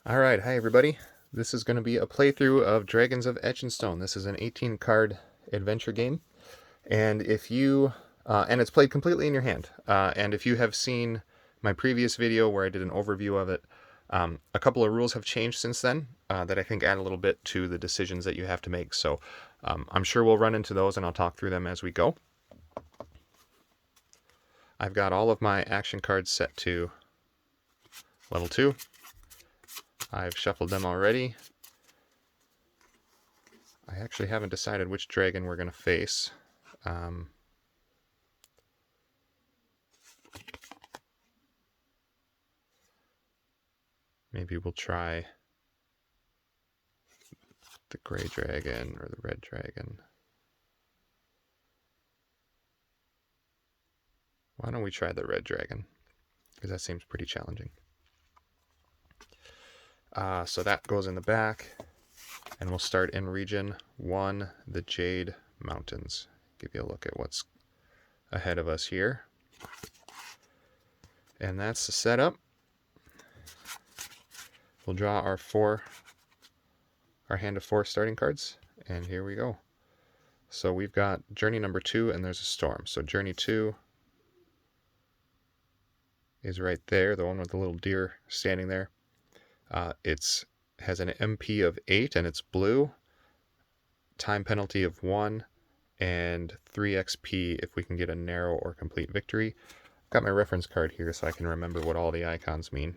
Alright, hi everybody. This is going to be a playthrough of Dragons of Etchinstone. This is an 18 card adventure game, and it's played completely in your hand. And if you have seen my previous video where I did an overview of it, a couple of rules have changed since then that I think add a little bit to the decisions that you have to make. So I'm sure we'll run into those and I'll talk through them as we go. I've got all of my action cards set to level 2. I've shuffled them already. I actually haven't decided which dragon we're going to face. Maybe we'll try the gray dragon or the red dragon. Why don't we try the red dragon? Because that seems pretty challenging. So that goes in the back. And we'll start in region 1, the Jade Mountains. Give you a look at what's ahead of us here. And that's the setup. We'll draw our hand of 4 starting cards, and here we go. So we've got journey number 2, and there's a storm. So journey 2 is right there, the one with the little deer standing there. It has an MP of 8, and it's blue. Time penalty of 1, and 3 XP if we can get a narrow or complete victory. I've got my reference card here so I can remember what all the icons mean.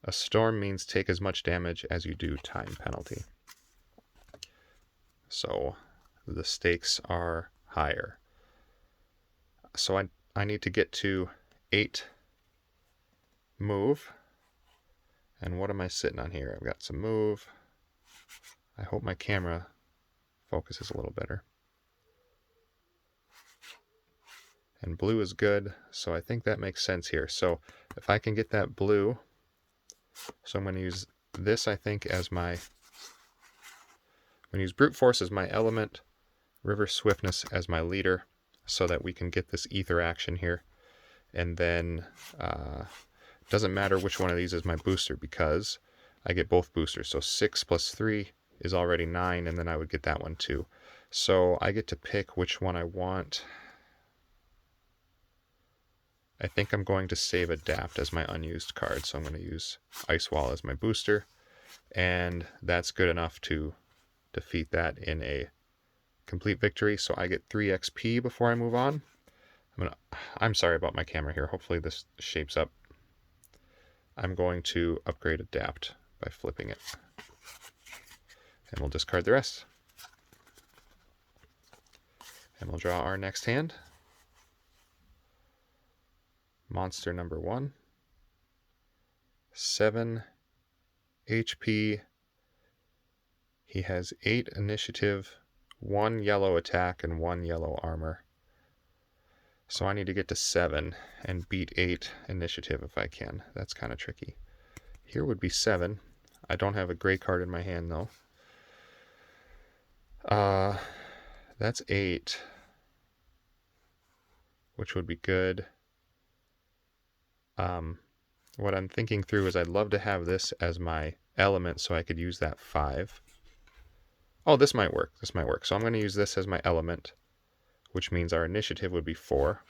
A storm means take as much damage as you do time penalty. So the stakes are higher. So I need to get to 8 move. And what am I sitting on here? I've got some move. I hope my camera focuses a little better. And blue is good, so I think that makes sense here. So if I can get that blue, so I'm going to use this, I think, as my... I'm going to use brute force as my element, river swiftness as my leader, so that we can get this ether action here. And then doesn't matter which one of these is my booster because I get both boosters. So 6 plus 3 is already 9, and then I would get that one too. So I get to pick which one I want. I think I'm going to save Adapt as my unused card, so I'm going to use Ice Wall as my booster, and that's good enough to defeat that in a complete victory. So I get 3 XP before I move on. I'm sorry about my camera here. Hopefully this shapes up. I'm going to upgrade Adapt by flipping it, and we'll discard the rest. And we'll draw our next hand. Monster number 1. 7 HP. He has 8 initiative, 1 yellow attack, and 1 yellow armor. So I need to get to 7 and beat 8 initiative if I can. That's kind of tricky. Here would be 7. I don't have a gray card in my hand though. That's 8, which would be good. What I'm thinking through is I'd love to have this as my element so I could use that 5. Oh, this might work. This might work. So I'm going to use this as my element, which means our initiative would be 4.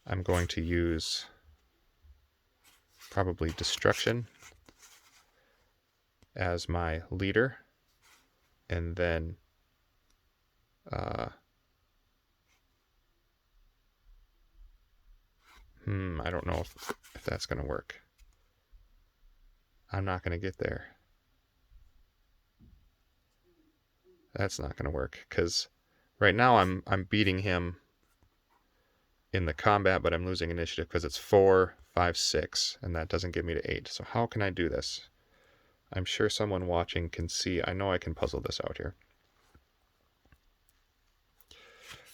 I'm going to use probably Destruction as my leader, and then I don't know if that's going to work. I'm not going to get there. That's not going to work because right now I'm beating him in the combat, but I'm losing initiative because it's 4, 5, 6, and that doesn't get me to 8. So how can I do this? I'm sure someone watching can see. I know I can puzzle this out here.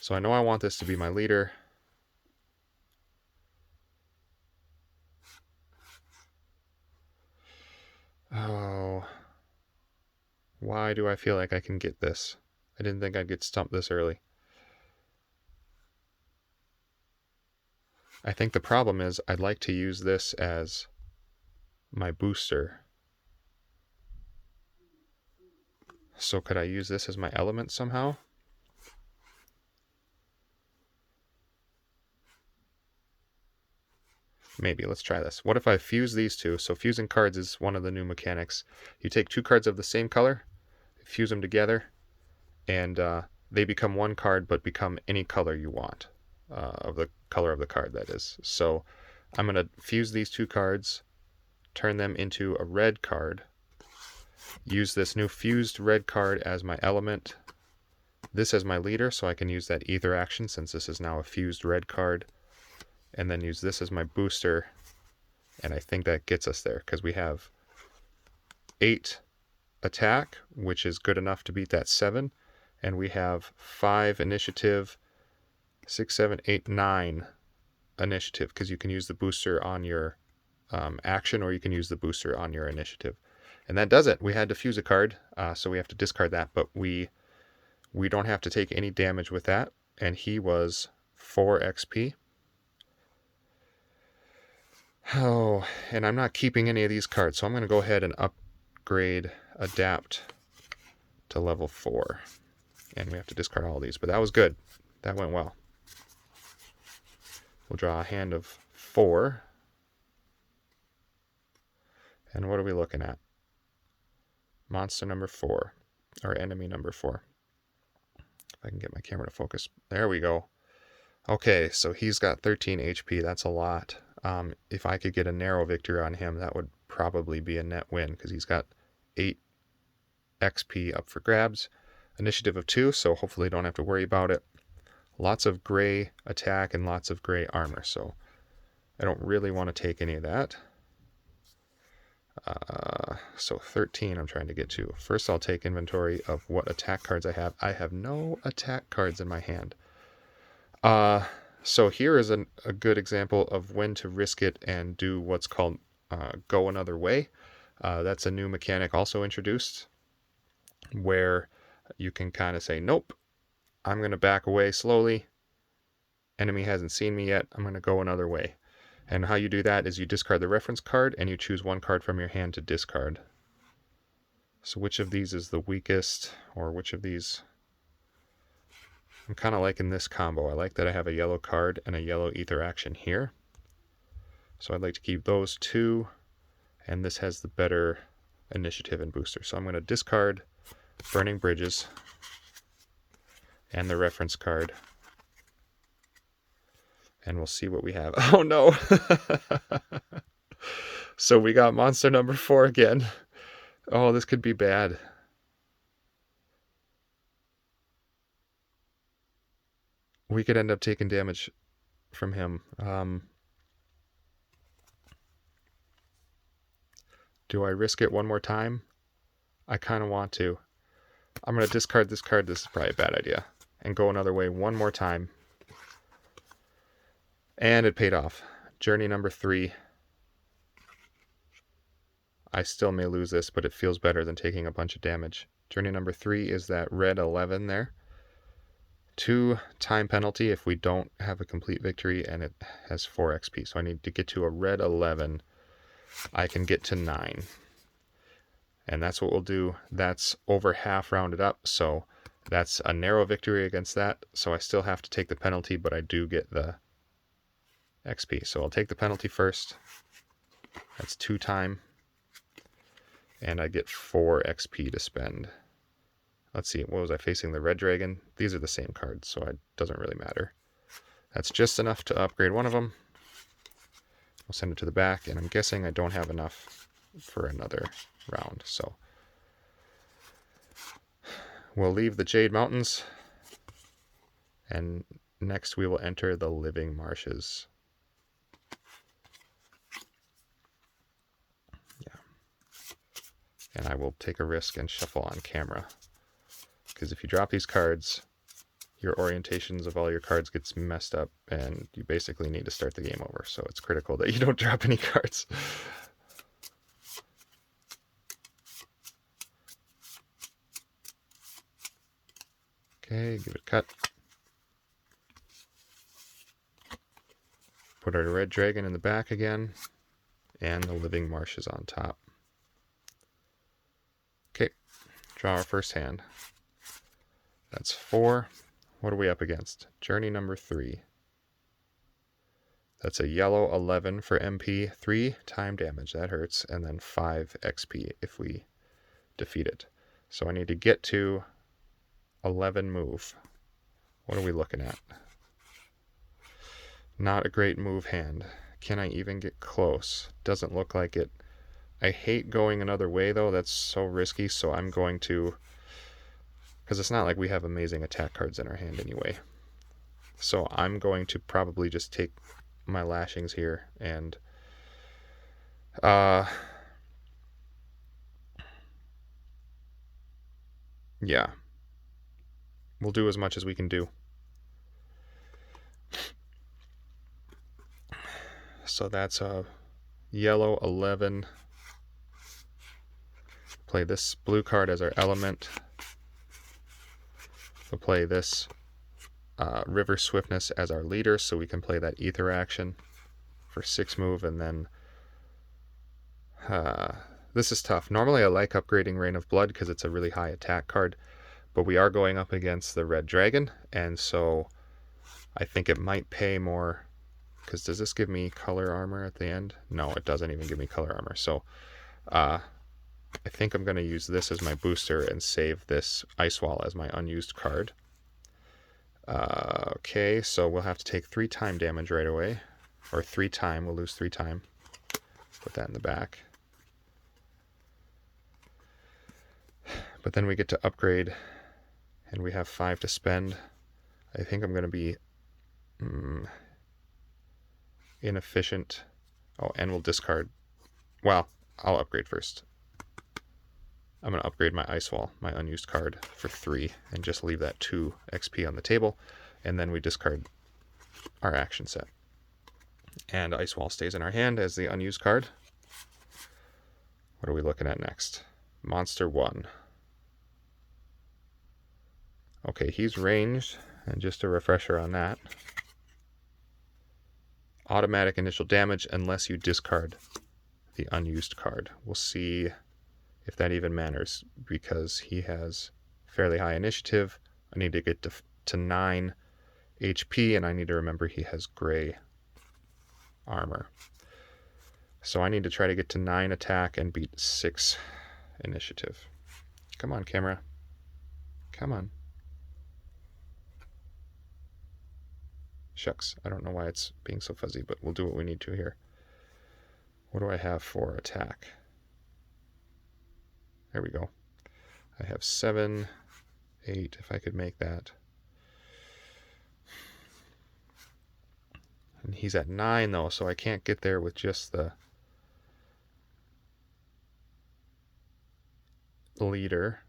So I know I want this to be my leader. Oh, why do I feel like I can get this? I didn't think I'd get stumped this early. I think the problem is I'd like to use this as my booster. So could I use this as my element somehow? Maybe. Let's try this. What if I fuse these two? So fusing cards is one of the new mechanics. You take two cards of the same color, fuse them together, and they become one card but become any color you want, of the color of the card, that is. So I'm going to fuse these two cards, turn them into a red card, use this new fused red card as my element, this as my leader, so I can use that ether action since this is now a fused red card, and then use this as my booster, and I think that gets us there because we have 8 attack, which is good enough to beat that 7, and we have 5 initiative, 6, 7, 8, 9 initiative, because you can use the booster on your action, or you can use the booster on your initiative. And that does it. We had to fuse a card, so we have to discard that, but we don't have to take any damage with that, and he was 4 XP. Oh, and I'm not keeping any of these cards, so I'm going to go ahead and upgrade Adapt to level 4. And we have to discard all these, but that was good. That went well. We'll draw a hand of 4. And what are we looking at? Monster number 4, or enemy number 4. If I can get my camera to focus. There we go. Okay, so he's got 13 HP. That's a lot. If I could get a narrow victory on him, that would probably be a net win, because he's got 8 XP up for grabs. Initiative of 2, so hopefully don't have to worry about it. Lots of gray attack and lots of gray armor, so I don't really want to take any of that. So 13 I'm trying to get to. First I'll take inventory of what attack cards I have. I have no attack cards in my hand. So here is a good example of when to risk it and do what's called go another way. That's a new mechanic also introduced, where you can kind of say, nope, I'm going to back away slowly. Enemy hasn't seen me yet. I'm going to go another way. And how you do that is you discard the reference card and you choose one card from your hand to discard. So which of these is the weakest, or which of these? I'm kind of liking this combo. I like that I have a yellow card and a yellow ether action here. So I'd like to keep those 2, and this has the better initiative and booster. So I'm going to discard Burning Bridges and the reference card. And we'll see what we have. Oh no! So we got monster number 4 again. Oh, this could be bad. We could end up taking damage from him. Do I risk it one more time? I kind of want to. I'm going to discard this card. This is probably a bad idea. And go another way one more time. And it paid off. Journey number 3. I still may lose this, but it feels better than taking a bunch of damage. Journey number 3 is that red 11 there. 2 time penalty if we don't have a complete victory, and it has 4 XP. So I need to get to a red 11. I can get to 9. And that's what we'll do. That's over half rounded up, so that's a narrow victory against that. So I still have to take the penalty, but I do get the XP. So I'll take the penalty first. That's 2 time. And I get 4 XP to spend. Let's see, what was I facing? The red dragon? These are the same cards, so it doesn't really matter. That's just enough to upgrade one of them. I'll send it to the back, and I'm guessing I don't have enough for another round. So we'll leave the Jade Mountains, and next we will enter the Living Marshes. Yeah. And I will take a risk and shuffle on camera. Because if you drop these cards, your orientations of all your cards gets messed up, and you basically need to start the game over. So it's critical that you don't drop any cards. Okay, give it a cut. Put our red dragon in the back again, and the living marshes on top. Okay, draw our first hand. That's 4. What are we up against? Journey number 3. That's a yellow 11 for MP, 3 time damage, that hurts, and then 5 XP if we defeat it. So I need to get to 11 move. What are we looking at? Not a great move hand. Can I even get close? Doesn't look like it. I hate going another way though, that's so risky, so I'm going to, because it's not like we have amazing attack cards in our hand anyway. So I'm going to probably just take my lashings here and yeah, we'll do as much as we can do. So that's a yellow 11. Play this blue card as our element. We'll play this River Swiftness as our leader, so we can play that ether action for 6 move, and then this is tough. Normally I like upgrading Rain of Blood because it's a really high attack card, but we are going up against the red dragon, and so I think it might pay more, because does this give me color armor at the end? No, it doesn't even give me color armor. So I think I'm going to use this as my booster and save this Ice Wall as my unused card. Okay, so we'll have to take 3 time damage right away, or 3 time. We'll lose 3 time. Put that in the back. But then we get to upgrade, and we have 5 to spend. I think I'm going to be inefficient. Oh, and we'll discard. Well, I'll upgrade first. I'm going to upgrade my Ice Wall, my unused card, for 3, and just leave that 2 XP on the table, and then we discard our action set. And Ice Wall stays in our hand as the unused card. What are we looking at next? Monster 1. Okay, he's ranged, and just a refresher on that. Automatic initial damage unless you discard the unused card. We'll see if that even matters, because he has fairly high initiative. I need to get to 9 HP, and I need to remember he has gray armor. So I need to try to get to 9 attack and beat 6 initiative. Come on, camera. Come on. Shucks, I don't know why it's being so fuzzy, but we'll do what we need to here. What do I have for attack? There we go. I have 7, 8, if I could make that. And he's at 9 though, so I can't get there with just the leader.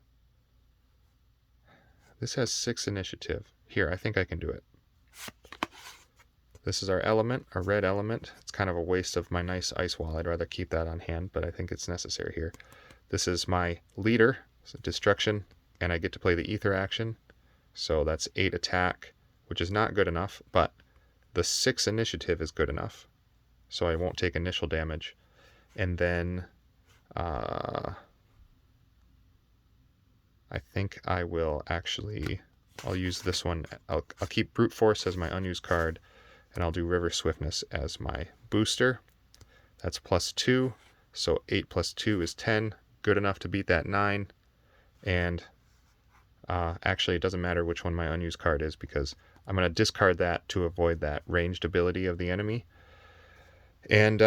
This has 6 initiative. Here, I think I can do it. This is our element, our red element. It's kind of a waste of my nice Ice Wall. I'd rather keep that on hand, but I think it's necessary here. This is my leader, so destruction, and I get to play the ether action. So that's 8 attack, which is not good enough, but the 6 initiative is good enough. So I won't take initial damage. And then I think I will actually, I'll use this one. I'll keep Brute Force as my unused card, and I'll do River Swiftness as my booster. That's +2, so 8 + 2 is 10. Good enough to beat that 9. And actually, it doesn't matter which one my unused card is, because I'm going to discard that to avoid that ranged ability of the enemy. And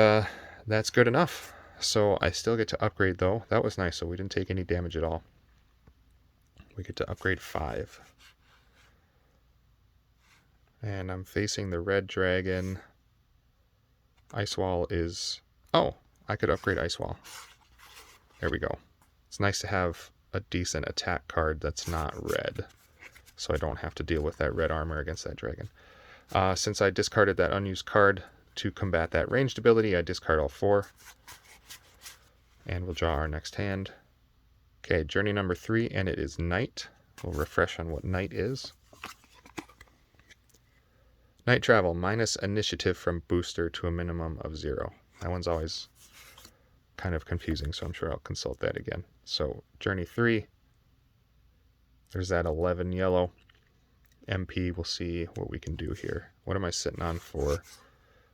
that's good enough. So I still get to upgrade, though. That was nice, so we didn't take any damage at all. We get to upgrade 5. And I'm facing the red dragon. Ice Wall is... Oh, I could upgrade Ice Wall. There we go. It's nice to have a decent attack card that's not red, so I don't have to deal with that red armor against that dragon. Since I discarded that unused card to combat that ranged ability, I discard all 4. And we'll draw our next hand. Okay, journey number 3, and it is night. We'll refresh on what night is. Night travel, minus initiative from booster to a minimum of 0. That one's always kind of confusing, so I'm sure I'll consult that again. So journey 3, there's that 11 yellow. MP, we'll see what we can do here. What am I sitting on for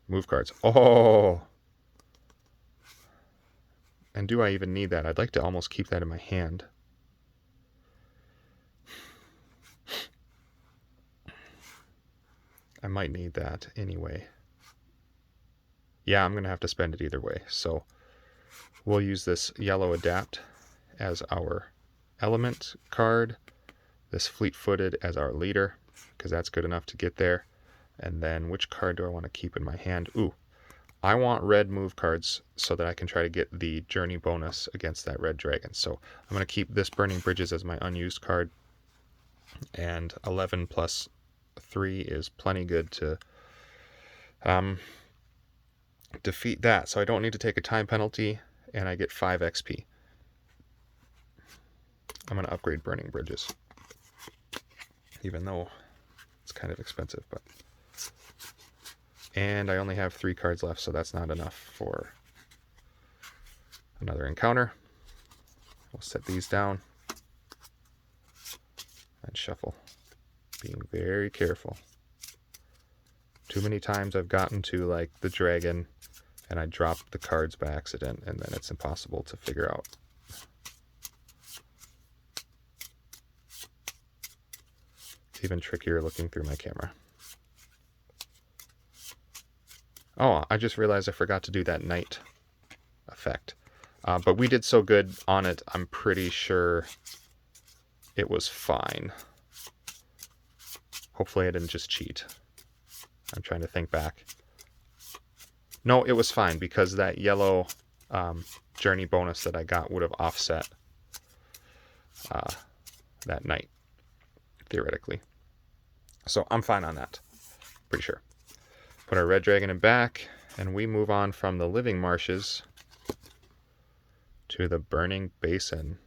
move cards? Oh! And do I even need that? I'd like to almost keep that in my hand. I might need that anyway. Yeah, I'm going to have to spend it either way. So we'll use this yellow adapt as our element card. This fleet-footed as our leader, because that's good enough to get there. And then which card do I want to keep in my hand? Ooh, I want red move cards so that I can try to get the journey bonus against that red dragon. So I'm going to keep this Burning Bridges as my unused card. And 11 plus 3 is plenty good to defeat that. So I don't need to take a time penalty, and I get 5 XP. I'm going to upgrade Burning Bridges, even though it's kind of expensive. And I only have 3 cards left, so that's not enough for another encounter. We'll set these down and shuffle, being very careful. Too many times I've gotten to like the dragon and I dropped the cards by accident, and then it's impossible to figure out. It's even trickier looking through my camera. Oh, I just realized I forgot to do that night effect. But we did so good on it, I'm pretty sure it was fine. Hopefully I didn't just cheat. I'm trying to think back. No, it was fine, because that yellow journey bonus that I got would have offset that night, theoretically. So I'm fine on that. Pretty sure. Put our red dragon in back, and we move on from the living marshes to the burning basin.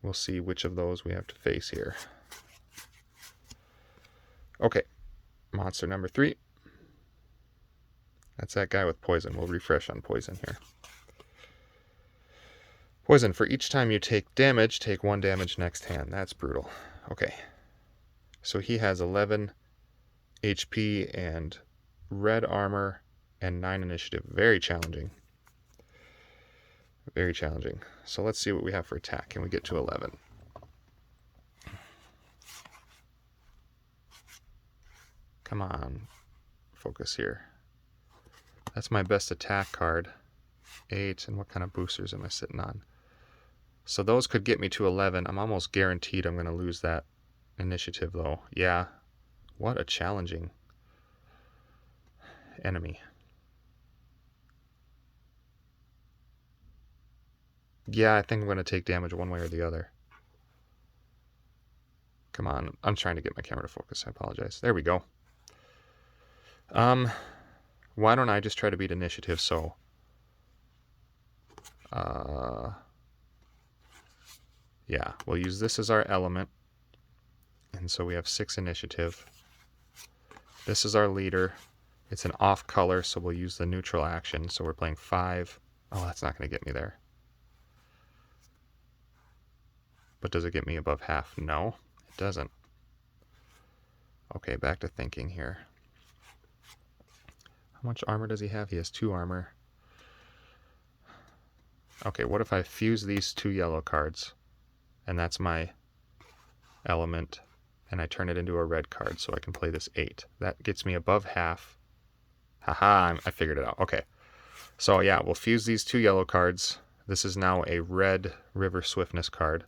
We'll see which of those we have to face here. Okay, monster number 3. That's that guy with poison. We'll refresh on poison here. Poison, for each time you take damage, take 1 damage next hand. That's brutal. Okay. So he has 11 HP and red armor and 9 initiative. Very challenging. Very challenging. So let's see what we have for attack. Can we get to 11? Come on. Focus here. That's my best attack card. 8. And what kind of boosters am I sitting on? So those could get me to 11. I'm almost guaranteed I'm going to lose that initiative, though. Yeah. What a challenging enemy. Yeah, I think I'm going to take damage one way or the other. Come on. I'm trying to get my camera to focus. I apologize. There we go. Why don't I just try to beat initiative? So, yeah, we'll use this as our element. And so we have 6 initiative. This is our leader. It's an off color, so we'll use the neutral action. So we're playing 5. Oh, that's not going to get me there. But does it get me above half? No, it doesn't. Okay, back to thinking here. How much armor does he have? He has 2 armor. Okay, what if I fuse these 2 yellow cards, and that's my element, and I turn it into a red card so I can play this 8. That gets me above half. Haha, I figured it out. Okay, so yeah, we'll fuse these 2 yellow cards. This is now a red river swiftness card,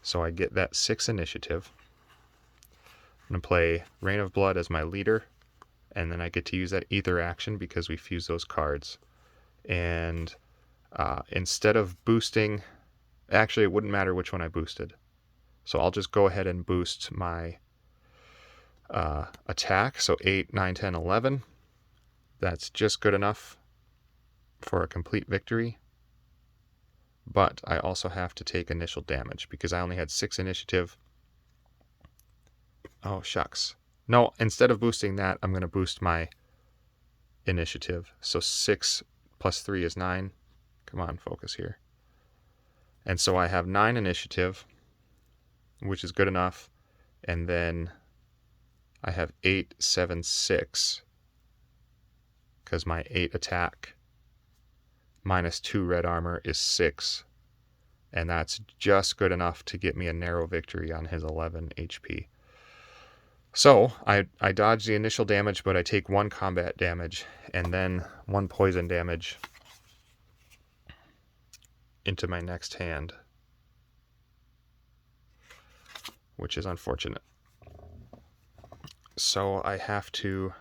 so I get that 6 initiative. I'm going to play Rain of Blood as my leader, and then I get to use that ether action because we fuse those cards. And instead of boosting, actually it wouldn't matter which one I boosted. So I'll just go ahead and boost my attack. So 8, 9, 10, 11. That's just good enough for a complete victory. But I also have to take initial damage because I only had 6 initiative. Oh, shucks. No, instead of boosting that, I'm going to boost my initiative. So 6 plus 3 is 9. Come on, focus here. And so I have 9 initiative, which is good enough. And then I have 8, 7, 6. Because my 8 attack minus 2 red armor is 6. And that's just good enough to get me a narrow victory on his 11 HP. So I dodge the initial damage, but I take 1 combat damage and then 1 poison damage into my next hand, which is unfortunate. So I have to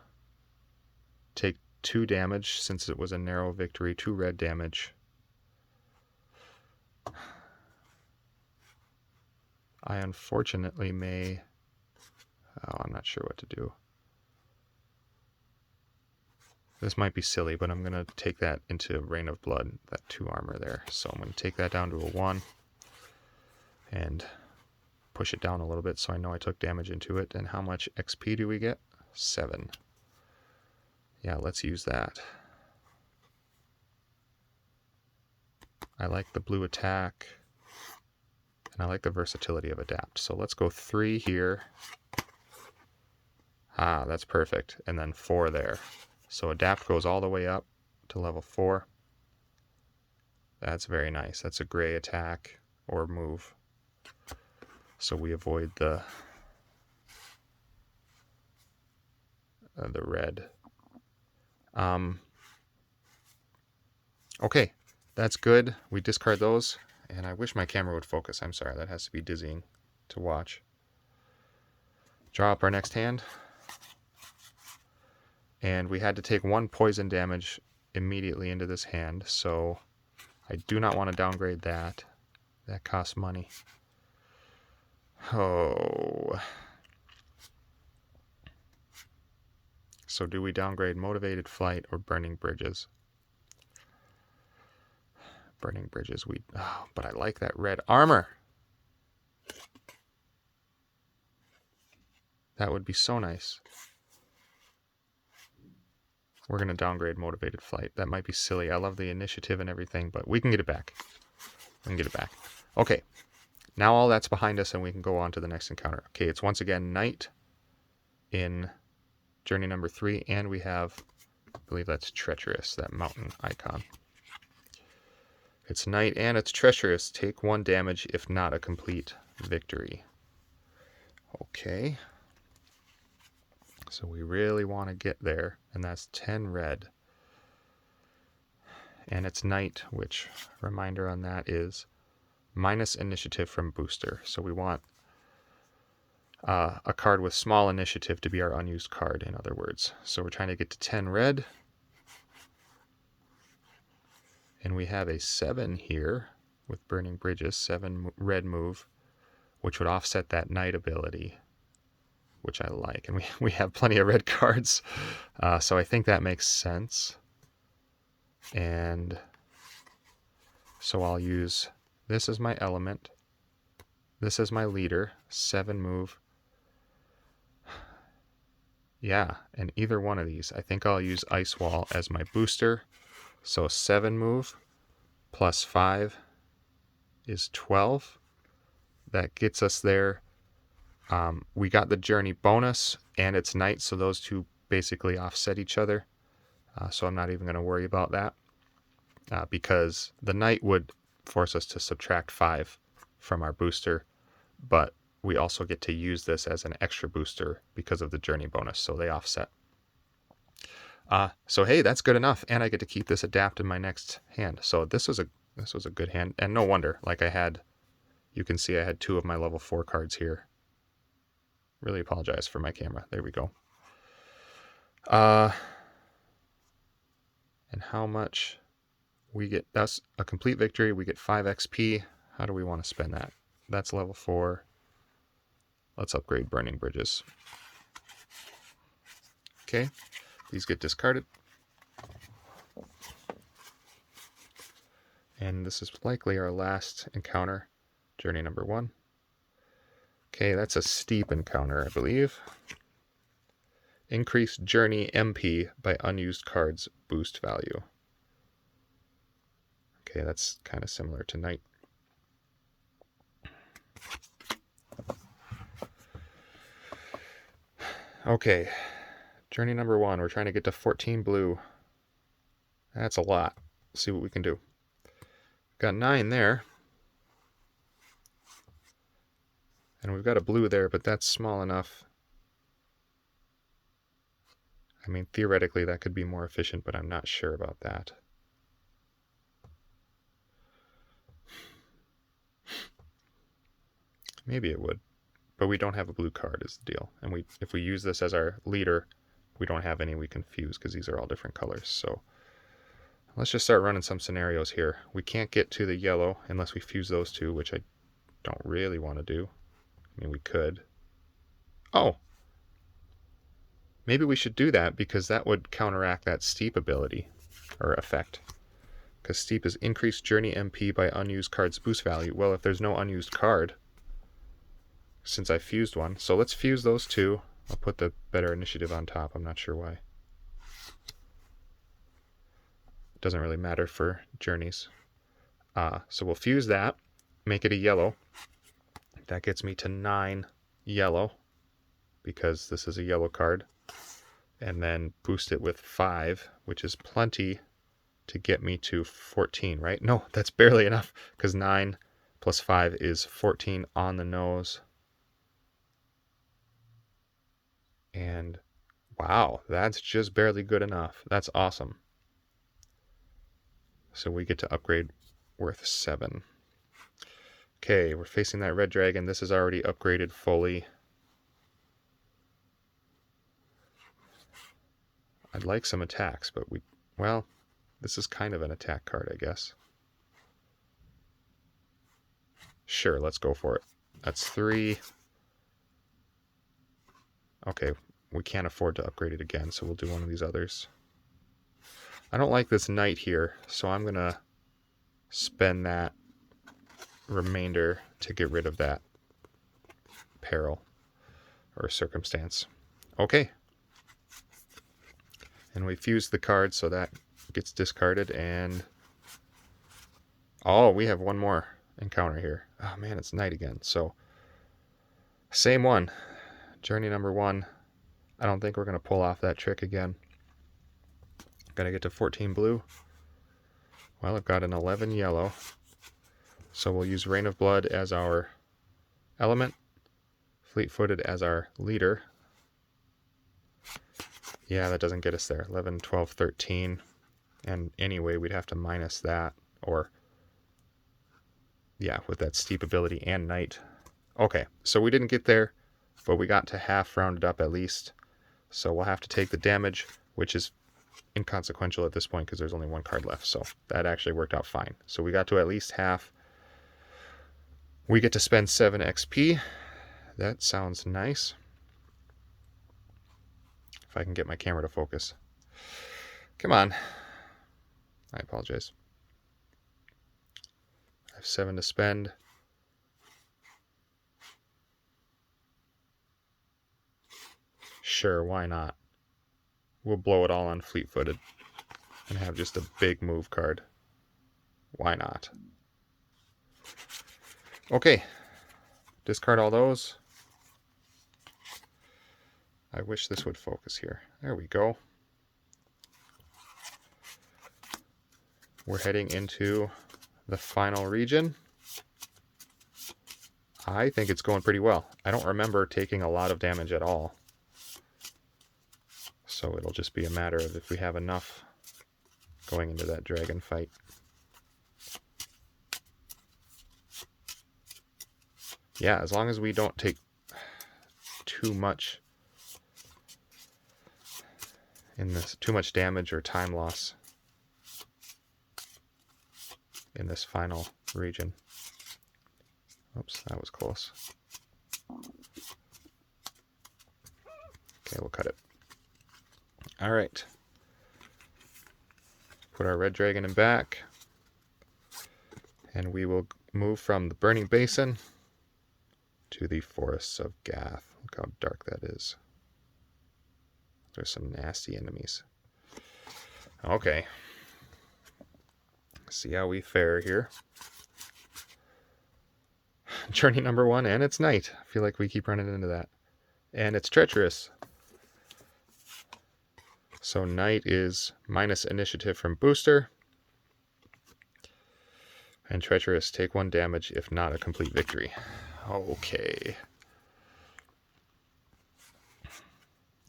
take 2 damage since it was a narrow victory, 2 red damage. I unfortunately may... Oh, I'm not sure what to do. This might be silly, but I'm going to take that into Rain of Blood, that 2 armor there. So I'm going to take that down to a 1 and push it down a little bit so I know I took damage into it. And how much XP do we get? 7. Yeah, let's use that. I like the blue attack, and I like the versatility of Adapt. So let's go 3 here. Ah, that's perfect. And then 4 there. So Adapt goes all the way up to level 4. That's very nice. That's a gray attack or move. So we avoid the red. Okay, that's good. We discard those. And I wish my camera would focus. I'm sorry, that has to be dizzying to watch. Draw up our next hand. And we had to take 1 poison damage immediately into this hand, so I do not want to downgrade that. That costs money. Oh. So do we downgrade Motivated Flight or Burning Bridges? Burning Bridges, but I like that red armor. That would be so nice. We're going to downgrade Motivated Flight. That might be silly. I love the initiative and everything, but we can get it back. We can get it back. Okay. Now all that's behind us and we can go on to the next encounter. Okay, it's once again night in journey number 3, and we have, I believe that's treacherous, that mountain icon. It's night and it's treacherous. Take 1 damage if not a complete victory. Okay. So we really want to get there, and that's 10 red. And it's night, which, reminder on that, is minus initiative from booster. So we want a card with small initiative to be our unused card, in other words. So we're trying to get to 10 red. And we have a 7 here with Burning Bridges, 7 red move, which would offset that night ability, which I like. And we have plenty of red cards, so I think that makes sense. And so I'll use this as my element, this as my leader, 7 move. Yeah, and either one of these. I think I'll use Ice Wall as my booster. So 7 move plus 5 is 12. That gets us there. We got the journey bonus, and it's night, so those two basically offset each other. So I'm not even going to worry about that, because the night would force us to subtract 5 from our booster, but we also get to use this as an extra booster because of the journey bonus, so they offset. So hey, that's good enough, and I get to keep this Adapt in my next hand. So this was a good hand, and no wonder. Like you can see I had 2 of my level 4 cards here. Really apologize for my camera. There we go. And how much we get? That's a complete victory. We get 5 XP. How do we want to spend that? That's level 4. Let's upgrade Burning Bridges. Okay, these get discarded. And this is likely our last encounter, journey number 1. Okay, that's a steep encounter, I believe. Increase journey MP by unused cards boost value. Okay, that's kind of similar to night. Okay, journey number 1. We're trying to get to 14 blue. That's a lot. Let's see what we can do. Got 9 there. And we've got a blue there, but that's small enough. I mean, theoretically, that could be more efficient, but I'm not sure about that. Maybe it would. But we don't have a blue card is the deal. And if we use this as our leader, we don't have any we can fuse because these are all different colors. So let's just start running some scenarios here. We can't get to the yellow unless we fuse those two, which I don't really want to do. I mean, we could. Oh! Maybe we should do that because that would counteract that steep ability or effect. Because steep is increased journey MP by unused cards boost value. Well, if there's no unused card, since I fused one, so let's fuse those two. I'll put the better initiative on top. I'm not sure why. It doesn't really matter for journeys. So we'll fuse that, make it a yellow. That gets me to 9 yellow because this is a yellow card. And then boost it with 5, which is plenty to get me to 14, right? No, that's barely enough because 9 plus 5 is 14 on the nose. And wow, that's just barely good enough. That's awesome. So we get to upgrade worth 7. Okay, we're facing that red dragon. This is already upgraded fully. I'd like some attacks, but well, this is kind of an attack card, I guess. Sure, let's go for it. That's 3. Okay, we can't afford to upgrade it again, so we'll do one of these others. I don't like this knight here, so I'm going to spend that remainder to get rid of that peril or circumstance. Okay. And we fuse the card, so that gets discarded, and oh, we have one more encounter here. Oh man, it's night again. So same one. Journey number 1. I don't think we're going to pull off that trick again. Gotta get to 14 blue. Well, I've got an 11 yellow. So we'll use Rain of Blood as our element, Fleet-Footed as our leader. Yeah, that doesn't get us there. 11, 12, 13. And anyway, we'd have to minus that. Or, yeah, with that steep ability and night. Okay, so we didn't get there, but we got to half rounded up at least. So we'll have to take the damage, which is inconsequential at this point because there's only one card left. So that actually worked out fine. So we got to at least half. We get to spend 7 XP. That sounds nice. If I can get my camera to focus. Come on. I apologize. I have 7 to spend. Sure, why not? We'll blow it all on Fleet-Footed and have just a big move card. Why not? Okay. Discard all those. I wish this would focus here. There we go. We're heading into the final region. I think it's going pretty well. I don't remember taking a lot of damage at all. So it'll just be a matter of if we have enough going into that dragon fight. Yeah, as long as we don't take too much in this, too much damage or time loss in this final region. Oops, that was close. Okay, we'll cut it. All right. Put our red dragon in back. And we will move from the Burning Basin to the forests of Gath. Look how dark that is. There's some nasty enemies. Okay. See how we fare here. Journey number 1, and it's night. I feel like we keep running into that. And it's treacherous. So night is minus initiative from booster. And treacherous, take 1 damage if not a complete victory. Okay.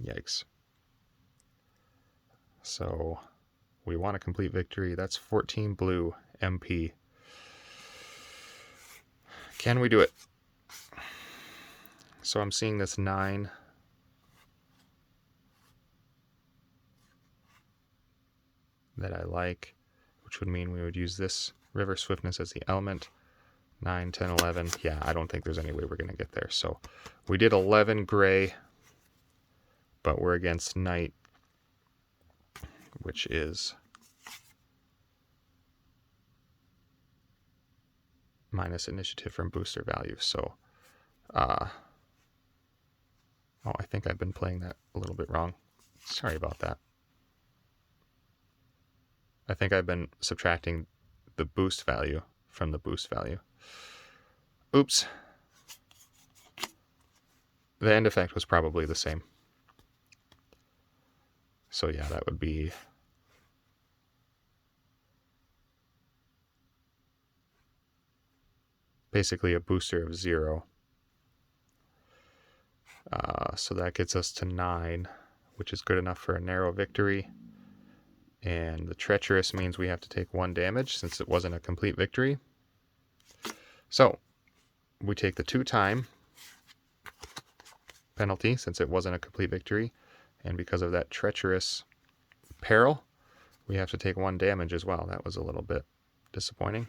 Yikes. So we want a complete victory. That's 14 blue MP. Can we do it? So I'm seeing this 9. That I like, which would mean we would use this river swiftness as the element. 9, 10, 11. Yeah, I don't think there's any way we're going to get there. So we did 11 gray, but we're against night, which is minus initiative from booster value. So, oh, I think I've been playing that a little bit wrong. Sorry about that. I think I've been subtracting the boost value from the boost value. Oops. The end effect was probably the same. So yeah, that would be basically a booster of 0. So that gets us to 9, which is good enough for a narrow victory. And the treacherous means we have to take 1 damage since it wasn't a complete victory. So we take the 2 time penalty since it wasn't a complete victory. And because of that treacherous peril, we have to take 1 damage as well. That was a little bit disappointing.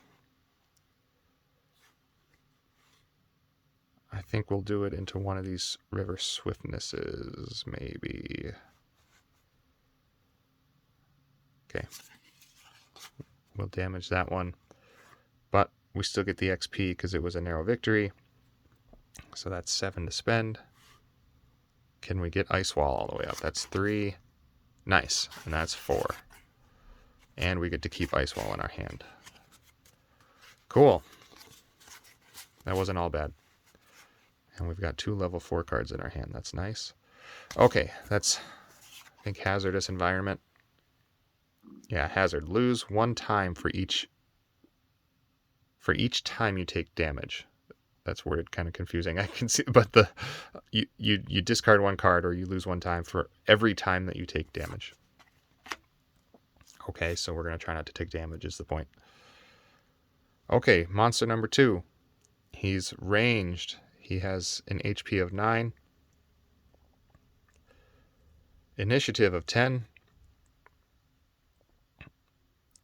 I think we'll do it into one of these river swiftnesses, maybe. Okay. We'll damage that one. But we still get the XP because it was a narrow victory. So that's 7 to spend. Can we get Ice Wall all the way up? That's 3. Nice. And that's 4. And we get to keep Ice Wall in our hand. Cool. That wasn't all bad. And we've got 2 level 4 cards in our hand. That's nice. Okay, that's, I think, Hazardous Environment. Yeah, Hazard. Lose 1 time for each time you take damage. That's worded kind of confusing. I can see, but you discard 1 card or you lose 1 time for every time that you take damage. Okay, so we're going to try not to take damage is the point. Okay, monster number 2. He's ranged. He has an HP of 9. Initiative of 10.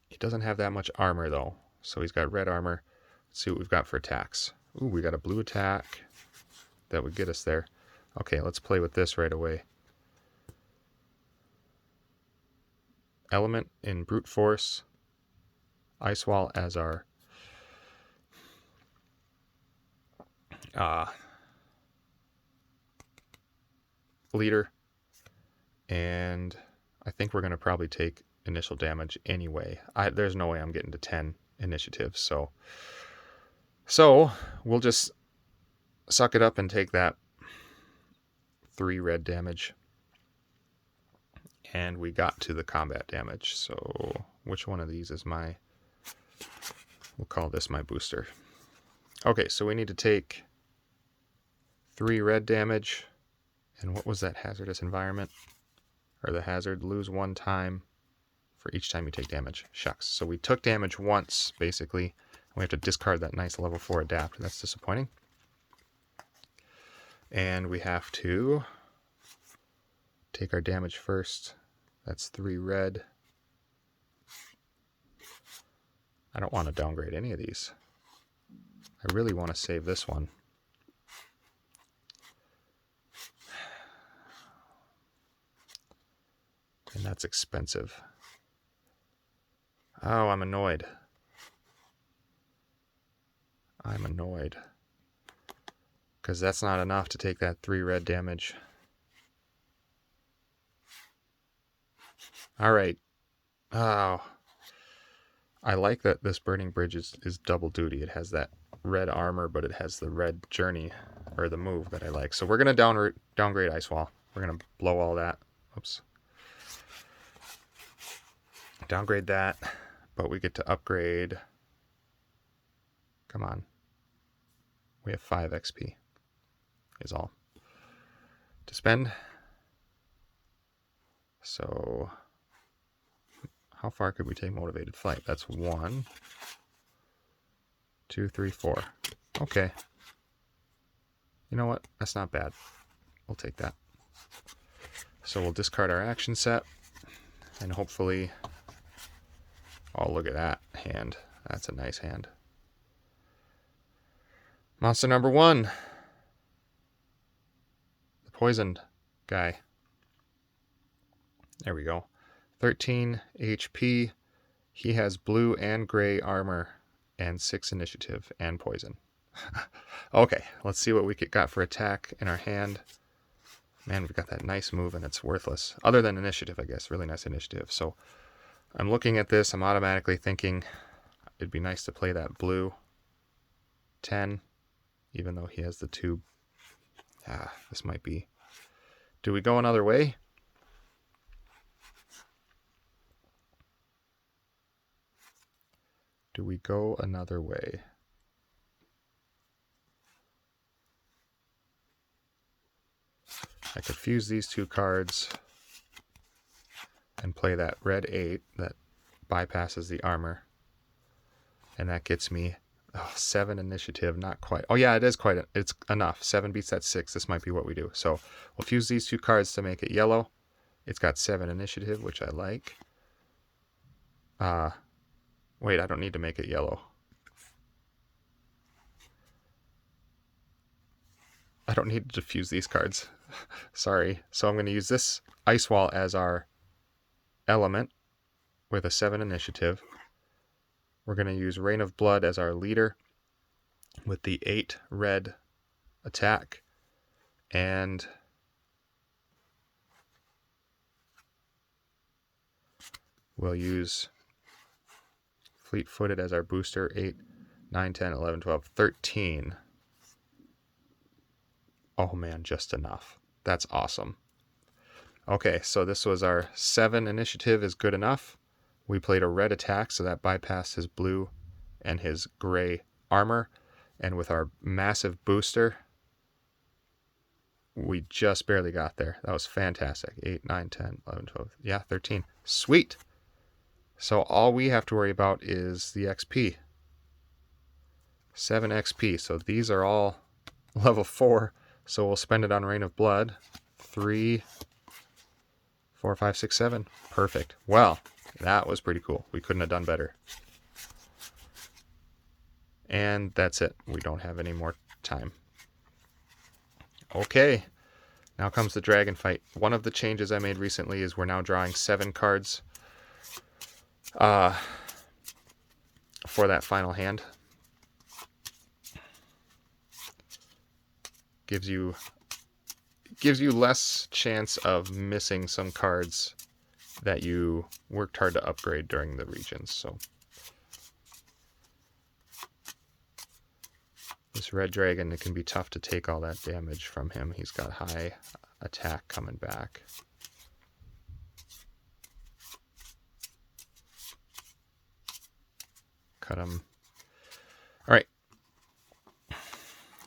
He doesn't have that much armor, though. So he's got red armor. Let's see what we've got for attacks. Ooh, we got a blue attack. That would get us there. Okay, let's play with this right away. Element in brute force. Ice Wall as our leader. And I think we're going to probably take initial damage anyway. There's no way I'm getting to 10 initiative. So we'll just suck it up and take that 3 red damage. And we got to the combat damage. So which one of these is my... We'll call this my booster. Okay, so we need to take 3 red damage. And what was that hazardous environment? Or the hazard, lose 1 time for each time you take damage. Shucks. So we took damage once, basically. We have to discard that nice level 4 adapt. That's disappointing. And we have to take our damage first. That's 3 red. I don't want to downgrade any of these. I really want to save this one. And that's expensive. Oh, I'm annoyed. I'm annoyed. because that's not enough to take that 3 red damage. All right. Oh, I like that this Burning Bridge is double duty. It has that red armor, but it has the red journey, or the move that I like. So we're going to downgrade Ice Wall. We're going to blow all that. Oops. Downgrade that, but we get to upgrade. Come on. We have 5 XP is all to spend. So how far could we take Motivated Flight? That's 1, 2, 3, 4. Okay. You know what? That's not bad. We'll take that. So we'll discard our action set, and hopefully... Oh, look at that hand. That's a nice hand. Monster number 1. The poisoned guy. There we go. 13 HP. He has blue and gray armor and 6 initiative and poison. Okay, let's see what we got for attack in our hand. Man, we've got that nice move and it's worthless. Other than initiative, I guess. Really nice initiative. So I'm looking at this. I'm automatically thinking it'd be nice to play that blue 10, even though he has the 2. This might be... Do we go another way? Do we go another way? I could fuse these 2 cards and play that red 8 that bypasses the armor. And that gets me 7 initiative, not quite. Oh yeah, it is quite, it's enough. 7 beats that 6. This might be what we do. So we'll fuse these 2 cards to make it yellow. It's got 7 initiative, which I like. Wait, I don't need to make it yellow. I don't need to fuse these cards. Sorry. So I'm going to use this Ice Wall as our element with a 7 initiative. We're going to use Rain of Blood as our leader with the 8 red attack. And we'll use Fleet-Footed as our booster. 8, 9, 10, 11, 12, 13. Oh man, just enough. That's awesome. Okay, so this was our 7 initiative is good enough. We played a red attack, so that bypassed his blue and his gray armor. And with our massive booster, we just barely got there. That was fantastic. 8, 9, 10, 11, 12. Yeah, 13. Sweet. So all we have to worry about is the XP. 7 XP. So these are all level 4. So we'll spend it on Rain of Blood. 3, 4, 5, 6, 7. Perfect. Well, that was pretty cool. We couldn't have done better. And that's it. We don't have any more time. Okay. Now comes the dragon fight. One of the changes I made recently is we're now drawing 7 cards for that final hand. Gives you less chance of missing some cards that you worked hard to upgrade during the regions. So this red dragon, it can be tough to take all that damage from him. He's got high attack coming back. Cut him. All right.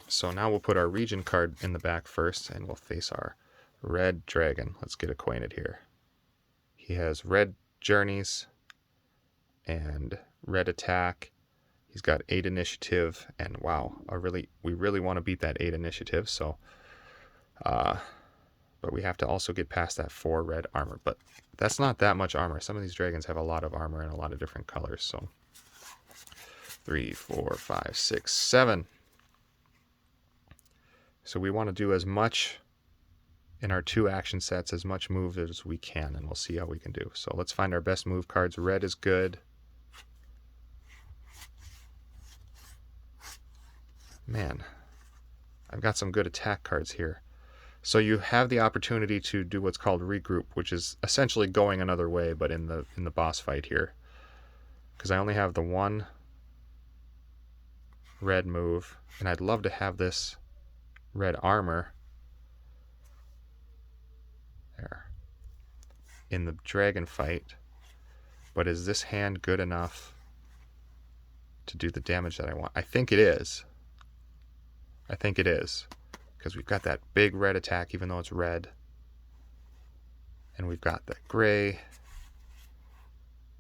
So now we'll put our region card in the back first, and we'll face our red dragon. Let's get acquainted here. He has red journeys and red attack. He's got 8 initiative, and wow, we really want to beat that 8 initiative. So, but we have to also get past that 4 red armor. But that's not that much armor. Some of these dragons have a lot of armor and a lot of different colors. So 3, 4, 5, 6, 7. So we want to do as much in our 2 action sets, as much move as we can, and we'll see how we can do. So let's find our best move cards. Red is good. Man, I've got some good attack cards here. So you have the opportunity to do what's called regroup, which is essentially going another way, but in the boss fight here. Because I only have the one red move, and I'd love to have this red armor there in the dragon fight. But is this hand good enough to do the damage that I want? I think it is. I think it is. Because we've got that big red attack, even though it's red. And we've got the gray.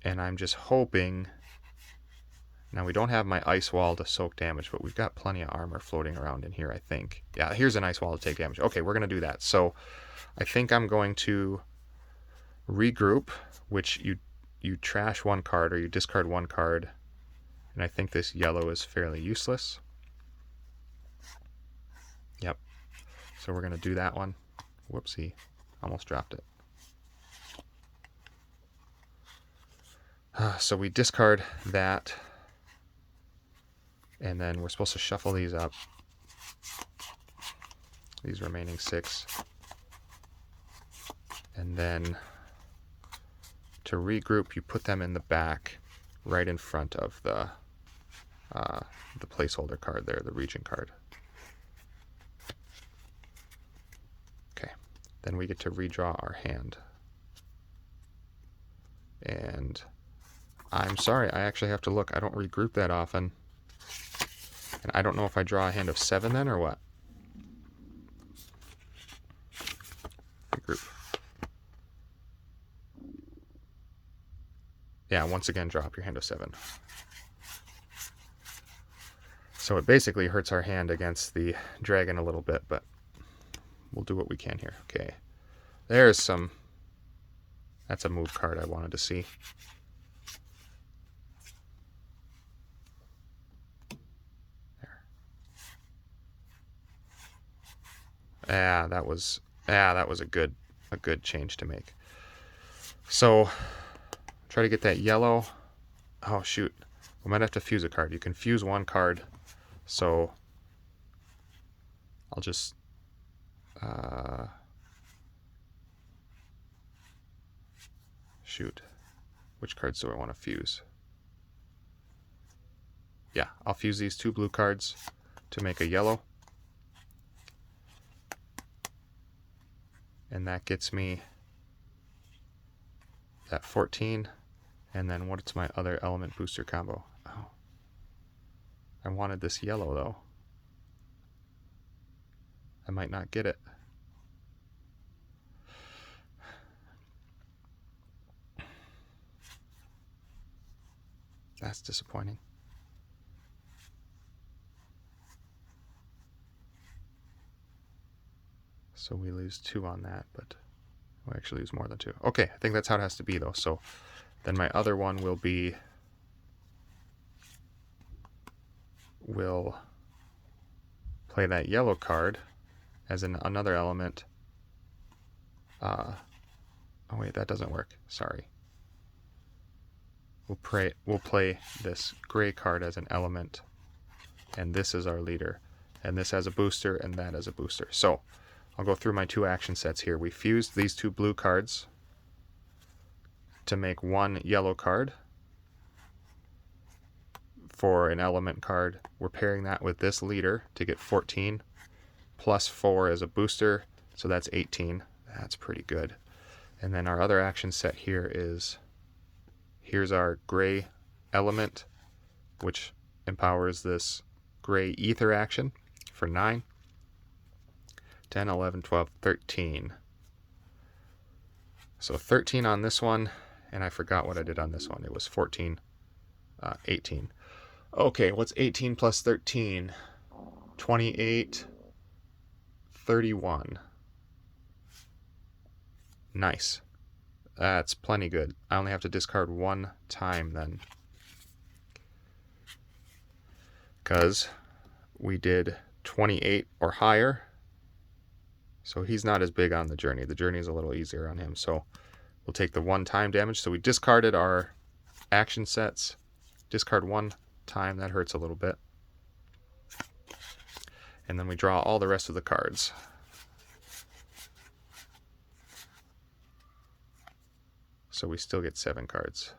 And I'm just hoping... Now, we don't have my ice wall to soak damage, but we've got plenty of armor floating around in here, I think. Yeah, here's an ice wall to take damage. Okay, we're going to do that. So I think I'm going to regroup, which you trash one card or you discard one card. And I think this yellow is fairly useless. Yep. So we're going to do that one. Whoopsie. Almost dropped it. So we discard that. And then we're supposed to shuffle these up. These remaining 6. And then to regroup, you put them in the back right in front of the placeholder card there, the region card. Okay, then we get to redraw our hand. And I'm sorry, I actually have to look. I don't regroup that often. And I don't know if I draw a hand of 7 then or what. Regroup. Yeah, once again, drop your hand of 7. So it basically hurts our hand against the dragon a little bit, but we'll do what we can here. Okay. There's some... That's a move card I wanted to see. There. That was a good change to make. So try to get that yellow. Oh shoot. We might have to fuse a card. You can fuse one card. So I'll just shoot. Which cards do I want to fuse? Yeah, I'll fuse these 2 blue cards to make a yellow. And that gets me that 14. And then what's my other element booster combo? Oh. I wanted this yellow though. I might not get it. That's disappointing. So we lose 2 on that, but we actually lose more than 2. Okay, I think that's how it has to be though. So then my other one will be... We'll play that yellow card as another element. Oh wait, that doesn't work. Sorry. We'll play this gray card as an element, and this is our leader, and this has a booster, and that has a booster. So I'll go through my 2 action sets here. We fused these 2 blue cards to make 1 yellow card for an element card. We're pairing that with this leader to get 14 plus 4 as a booster, so that's 18. That's pretty good. And then our other action set here is, here's our gray element, which empowers this gray ether action for 9, 10, 11, 12, 13. So 13 on this one, and I forgot what I did on this one. It was 14, 18. Okay, what's 18 plus 13? 28, 31. Nice. That's plenty good. I only have to discard 1 time then. Because we did 28 or higher. So he's not as big on the journey. The journey is a little easier on him. So we'll take the 1 time damage. So we discarded our action sets. Discard 1 time. That hurts a little bit. And then we draw all the rest of the cards. So we still get 7 cards.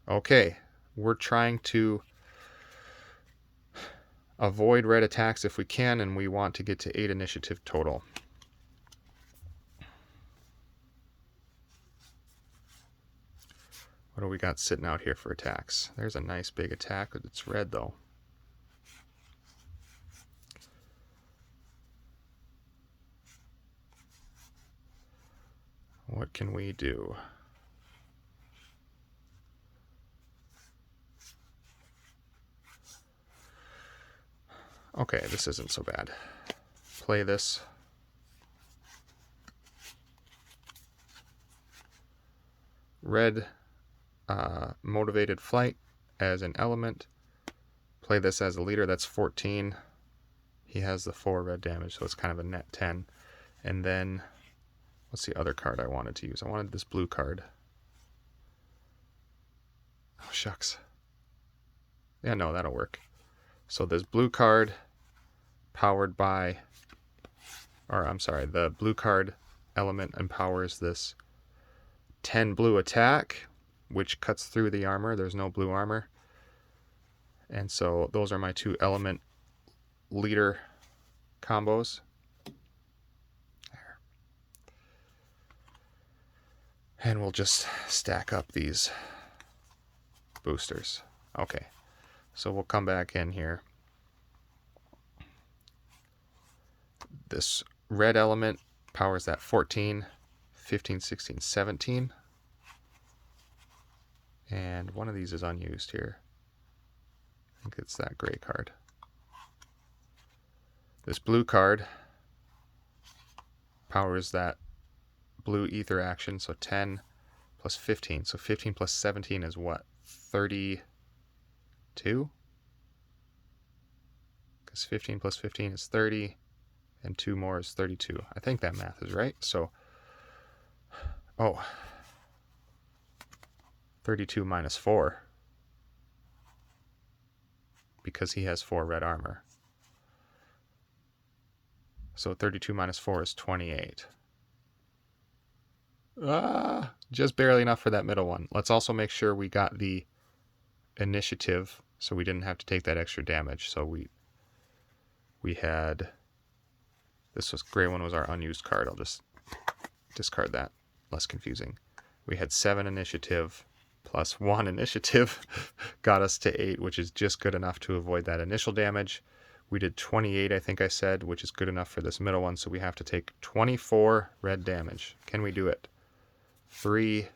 Okay, we're trying to avoid red attacks if we can, and we want to get to 8 initiative total. What do we got sitting out here for attacks? There's a nice big attack. It's red, though. What can we do? Okay, this isn't so bad. Play this. Red motivated flight as an element. Play this as a leader. That's 14. He has the 4 red damage, so it's kind of a net 10. And then, what's the other card I wanted to use? I wanted this blue card. Oh, shucks. Yeah, no, that'll work. So this blue card powered by, or I'm sorry, the blue card element empowers this 10 blue attack, which cuts through the armor. There's no blue armor. And so those are my 2 element leader combos. There. And we'll just stack up these boosters. Okay. So we'll come back in here. This red element powers that 14, 15, 16, 17. And one of these is unused here. I think it's that gray card. This blue card powers that blue ether action, so 10 plus 15. So 15 plus 17 is what? 32? Because 15 plus 15 is 30, and 2 more is 32. I think that math is right. So, 32 minus 4, because he has 4 red armor. So 32 minus 4 is 28. Just barely enough for that middle one. Let's also make sure we got the initiative, so we didn't have to take that extra damage. So we had, this was gray one was our unused card. I'll just discard that. Less confusing. We had 7 initiative plus 1 initiative got us to 8, which is just good enough to avoid that initial damage. We did 28, I think I said, which is good enough for this middle one, so we have to take 24 red damage. Can we do it? 3,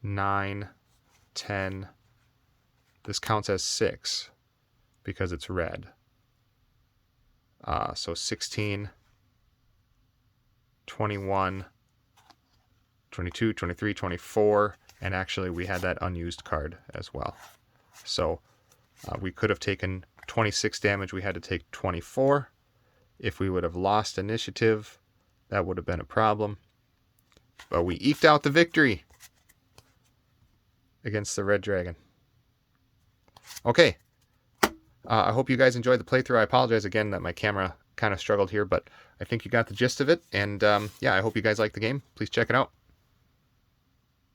9, 10. This counts as 6 because it's red. So 16, 21, 22, 23, 24, and actually we had that unused card as well. So we could have taken 26 damage. We had to take 24. If we would have lost initiative, that would have been a problem. But we eked out the victory against the red dragon. Okay. I hope you guys enjoyed the playthrough. I apologize again that my camera kind of struggled here, but I think you got the gist of it. And yeah, I hope you guys like the game. Please check it out.